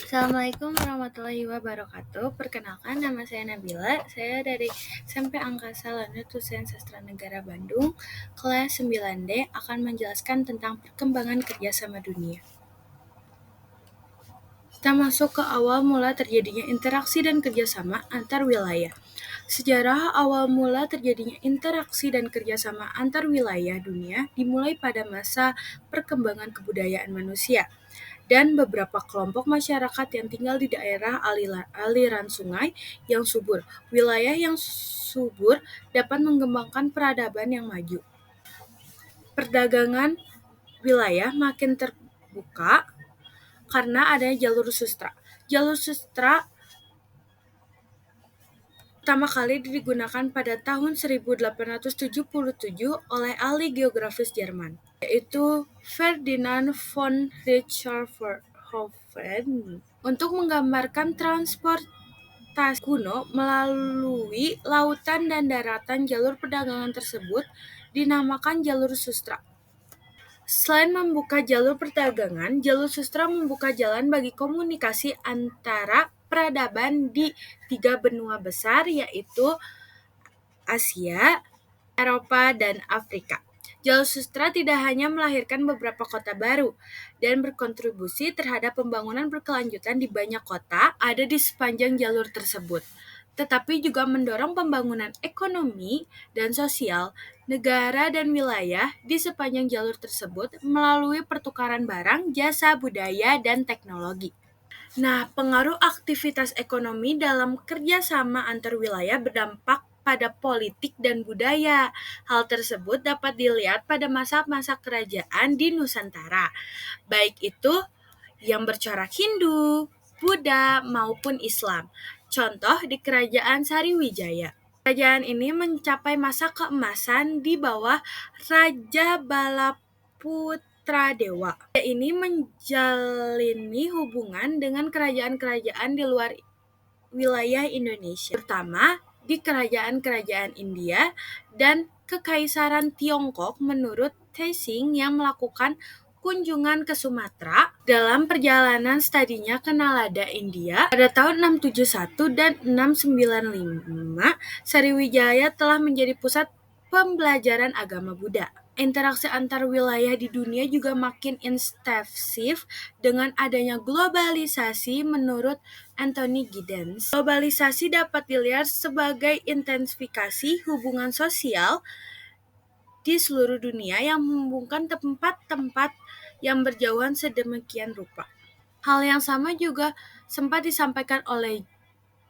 Assalamualaikum warahmatullahi wabarakatuh. Perkenalkan, nama saya Nabila. Saya dari SMP Angkasa Lanut Dosen Sastra Negara Bandung, kelas 9D, akan menjelaskan tentang perkembangan kerjasama dunia. Kita masuk ke awal mula terjadinya interaksi dan kerjasama antar wilayah. Sejarah awal mula terjadinya interaksi dan kerjasama antar wilayah dunia dimulai pada masa perkembangan kebudayaan manusia dan beberapa kelompok masyarakat yang tinggal di daerah aliran sungai yang subur. Wilayah yang subur dapat mengembangkan peradaban yang maju. Perdagangan wilayah makin terbuka karena adanya jalur sustra. Jalur sustra pertama kali digunakan pada tahun 1877 oleh ahli geografis Jerman, yaitu Ferdinand von Richthofen, untuk menggambarkan transportasi kuno melalui lautan dan daratan. Jalur perdagangan tersebut dinamakan jalur sustra. Selain membuka jalur perdagangan, jalur sustra membuka jalan bagi komunikasi antara peradaban di 3 benua besar, yaitu Asia, Eropa, dan Afrika. Jalur sustra tidak hanya melahirkan beberapa kota baru dan berkontribusi terhadap pembangunan berkelanjutan di banyak kota ada di sepanjang jalur tersebut, tetapi juga mendorong pembangunan ekonomi dan sosial negara dan wilayah di sepanjang jalur tersebut melalui pertukaran barang, jasa, budaya, dan teknologi. Nah, pengaruh aktivitas ekonomi dalam kerjasama antar wilayah berdampak pada politik dan budaya. Hal tersebut dapat dilihat pada masa-masa kerajaan di Nusantara, baik itu yang bercorak Hindu, Buddha, maupun Islam. Contoh di Kerajaan Sariwijaya. Kerajaan ini mencapai masa keemasan di bawah Raja Balaputradewa. Dia ini menjalini hubungan dengan kerajaan-kerajaan di luar wilayah Indonesia, terutama di kerajaan-kerajaan India dan Kekaisaran Tiongkok. Menurut Teixing yang melakukan kunjungan ke Sumatera dalam perjalanan studinya ke Nalanda, India pada tahun 671 dan 695, Sariwijaya telah menjadi pusat pembelajaran agama Buddha. Interaksi antar wilayah di dunia juga makin intensif dengan adanya globalisasi. Menurut Anthony Giddens, globalisasi dapat dilihat sebagai intensifikasi hubungan sosial di seluruh dunia yang menghubungkan tempat-tempat yang berjauhan sedemikian rupa. Hal yang sama juga sempat disampaikan oleh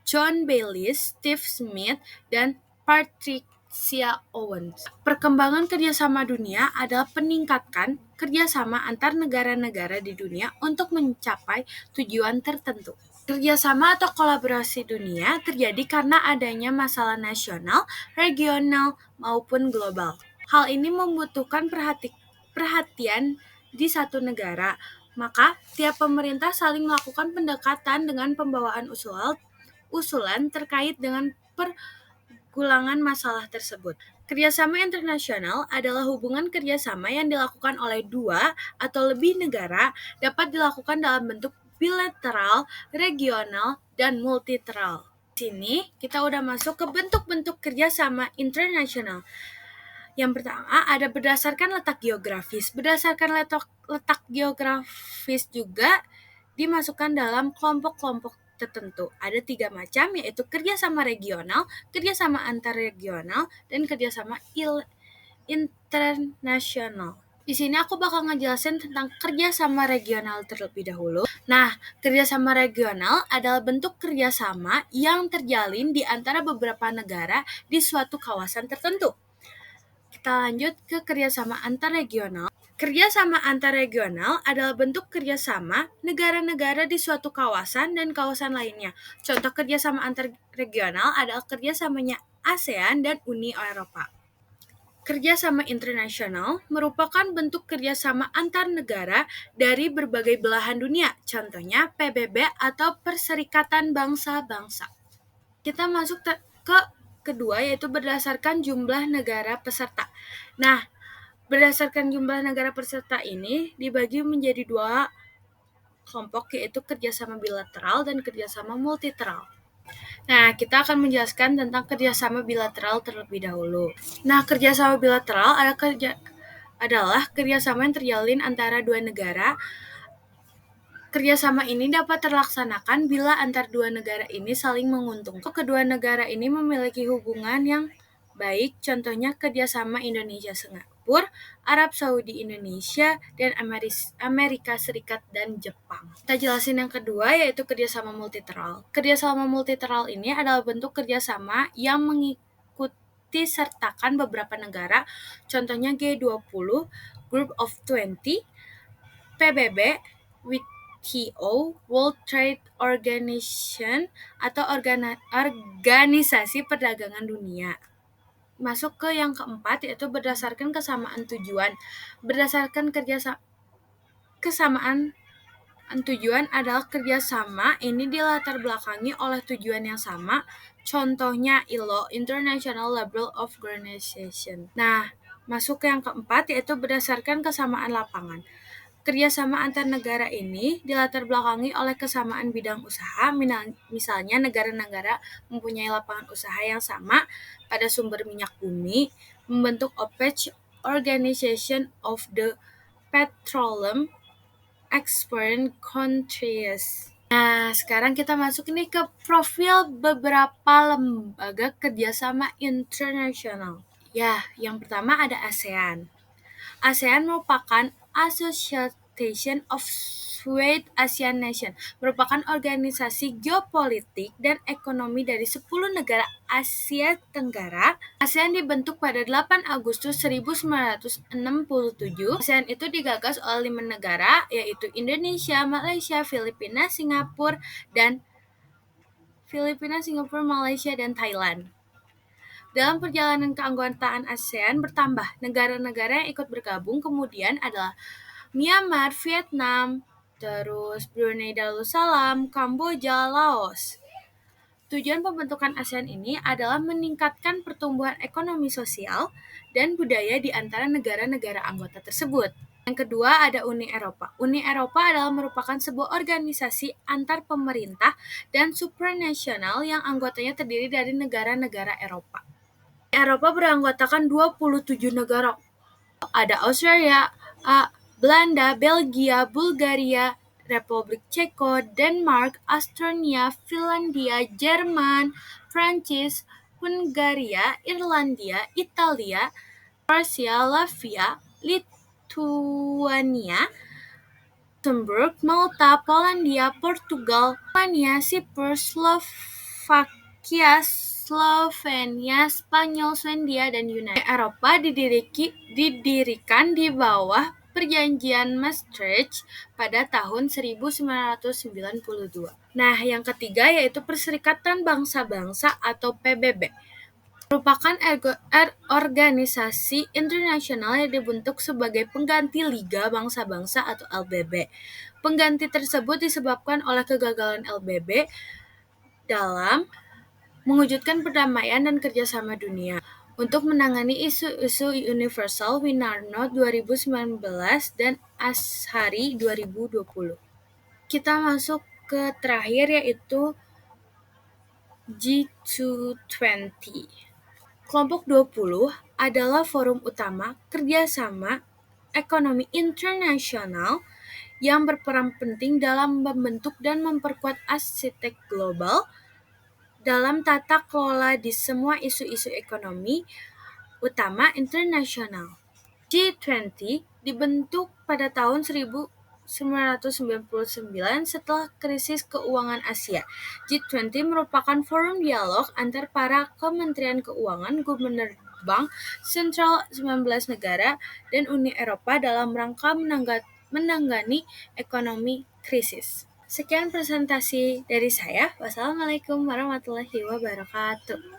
John Bayliss, Steve Smith, dan Patricia Owens. Perkembangan kerjasama dunia adalah peningkatan kerjasama antar negara-negara di dunia untuk mencapai tujuan tertentu. Kerjasama atau kolaborasi dunia terjadi karena adanya masalah nasional, regional, maupun global. Hal ini membutuhkan perhatian di satu negara, maka tiap pemerintah saling melakukan pendekatan dengan pembawaan usulan terkait dengan pergulangan masalah tersebut. Kerjasama internasional adalah hubungan kerjasama yang dilakukan oleh 2 atau lebih negara, dapat dilakukan dalam bentuk bilateral, regional, dan multilateral. Di sini kita udah masuk ke bentuk-bentuk kerjasama internasional. Yang pertama ada berdasarkan letak geografis. Berdasarkan letak geografis juga dimasukkan dalam kelompok-kelompok tertentu. Ada 3 macam, yaitu kerjasama regional, kerjasama antarregional, dan kerjasama internasional. Di sini aku bakal ngejelasin tentang kerjasama regional terlebih dahulu. Nah, kerjasama regional adalah bentuk kerjasama yang terjalin di antara beberapa negara di suatu kawasan tertentu. Kita lanjut ke kerjasama antarregional. Kerjasama antarregional adalah bentuk kerjasama negara-negara di suatu kawasan dan kawasan lainnya. Contoh kerjasama antarregional adalah kerjasamanya ASEAN dan Uni Eropa. Kerjasama internasional merupakan bentuk kerjasama antar negara dari berbagai belahan dunia. Contohnya PBB atau Perserikatan Bangsa-Bangsa. Kita masuk ke kedua, yaitu berdasarkan jumlah negara peserta. Nah, berdasarkan jumlah negara peserta ini dibagi menjadi 2 kelompok, yaitu kerjasama bilateral dan kerjasama multilateral. Nah, kita akan menjelaskan tentang kerjasama bilateral terlebih dahulu. Nah, kerjasama bilateral adalah kerjasama yang terjalin antara dua negara. Kerjasama ini dapat terlaksanakan bila antar dua negara ini saling menguntungkan. Kedua negara ini memiliki hubungan yang baik, contohnya kerjasama Indonesia-Singapura, Arab Saudi-Indonesia, dan Amerika Serikat dan Jepang. Kita jelasin yang kedua, yaitu kerjasama multilateral. Kerjasama multilateral ini adalah bentuk kerjasama yang mengikuti sertakan beberapa negara, contohnya G20, Group of 20, PBB, WTO, World Trade Organization, atau Organisasi Perdagangan Dunia. Masuk ke yang keempat, yaitu berdasarkan kesamaan tujuan. Berdasarkan kesamaan tujuan adalah kerjasama ini dilatar belakangi oleh tujuan yang sama, contohnya ILO, International Labour Organization. Nah, masuk ke yang keempat, yaitu berdasarkan kesamaan lapangan. Kerjasama antar negara ini dilatar belakangi oleh kesamaan bidang usaha, misalnya negara-negara mempunyai lapangan usaha yang sama pada sumber minyak bumi, membentuk OPEC, Organization of the Petroleum Exporting Countries. Nah, sekarang kita masuk nih ke profil beberapa lembaga kerjasama internasional. Ya, yang pertama ada ASEAN. ASEAN merupakan Association of South Asian Nations, merupakan organisasi geopolitik dan ekonomi dari 10 negara Asia Tenggara. ASEAN dibentuk pada 8 Agustus 1967. ASEAN itu digagas oleh 5 negara, yaitu Indonesia, Malaysia, Filipina, Singapura, Malaysia, dan Thailand. Dalam perjalanan keanggotaan ASEAN bertambah, negara-negara yang ikut bergabung kemudian adalah Myanmar, Vietnam, terus Brunei Darussalam, Kamboja, Laos. Tujuan pembentukan ASEAN ini adalah meningkatkan pertumbuhan ekonomi sosial dan budaya di antara negara-negara anggota tersebut. Yang kedua ada Uni Eropa. Uni Eropa adalah merupakan sebuah organisasi antar pemerintah dan supranasional yang anggotanya terdiri dari negara-negara Eropa. Eropa beranggotakan 27 negara. Ada Australia, Belanda, Belgia, Bulgaria, Republik Ceko, Denmark, Estonia, Finlandia, Jerman, Prancis, Hungaria, Irlandia, Italia, Kroasia, Latvia, Lithuania, Luxembourg, Malta, Polandia, Portugal, Romania, Cyprus, Slovakia, Slovenia, Spanyol, Swedia, dan Yunani. Eropa didirikan di bawah Perjanjian Maastricht pada tahun 1992. Nah, yang ketiga yaitu Perserikatan Bangsa-Bangsa atau PBB. Merupakan organisasi internasional yang dibentuk sebagai pengganti Liga Bangsa-Bangsa atau LBB. Pengganti tersebut disebabkan oleh kegagalan LBB dalam mewujudkan perdamaian dan kerjasama dunia. Untuk menangani isu-isu universal, Winarno 2019 dan Ashari 2020. Kita masuk ke terakhir yaitu G20. Kelompok 20 adalah forum utama kerjasama ekonomi internasional yang berperan penting dalam membentuk dan memperkuat arsitek global dalam tata kelola di semua isu-isu ekonomi utama internasional. G20 dibentuk pada tahun 1999 setelah krisis keuangan Asia. G20 merupakan forum dialog antar para kementerian keuangan, gubernur bank sentral 19 negara, dan Uni Eropa dalam rangka menangani ekonomi krisis. Sekian presentasi dari saya. Wassalamualaikum warahmatullahi wabarakatuh.